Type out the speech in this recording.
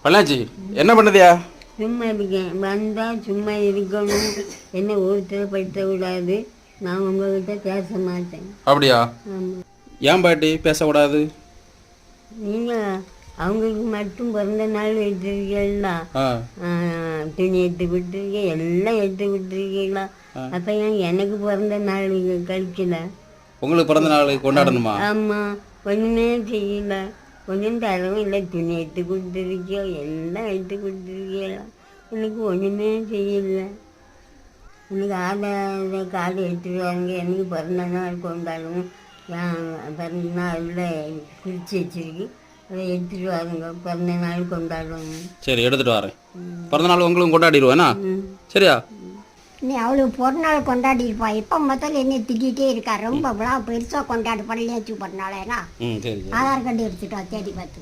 பழாச்சி என்ன பண்ணுதியா? சும்மா இருக்கேன். வந்தால் சும்மா இருக்கணும், என்ன ஒருத்தர் படுத்த விடாது. நான் உங்ககிட்ட பேச மாட்டேன். அப்படியா? ஆமாம். ஏன் பாட்டி பேசக்கூடாது? நீங்கள் அவங்களுக்கு மட்டும் பிறந்த நாள் எடுத்துருக்கீங்களா, துணி எடுத்து கொடுத்துருக்கீங்க, எல்லாம் எடுத்து கொடுத்துருக்கீங்களா, அப்போ ஏன் எனக்கு பிறந்த நாள் கழிக்கல? உங்களுக்கு பிறந்த நாள் கொண்டாடணுமா? ஆமாம், ஒன்றுமே செய்யல, கொஞ்சம் தரவும் இல்லை. துணி எடுத்து கொடுத்துருக்கியோ, எல்லாம் எடுத்து கொடுத்துருக்கீங்களா, எனக்கு ஒன்றுமே செய்யலை. எனக்கு ஆதார் கார்டு எடுத்துகிட்டு வாங்க, எனக்கு பிறந்த நாள் கொண்டாடணும், பிறந்த நாளில் குறித்து வச்சிருக்கு, அதை எடுத்துகிட்டு வாருங்க, பிறந்த நாள் கொண்டாடணும். சரி, எடுத்துகிட்டு வரேன். பிறந்த நாள் உங்களுக்கு கொண்டாடிடுவேண்ணா. சரியா? நீ அவளுக்கு பிறநாள் கொண்டாடிருப்பா. இப்போ முதல்ல என்ன திட்டிகிட்டே இருக்கா, ரொம்ப பெருசாக கொண்டாடு பண்ணலையாச்சு பிறநாளேனா. சரி, ஆதார் கார்டு எடுத்துட்டா தேடி பார்த்து.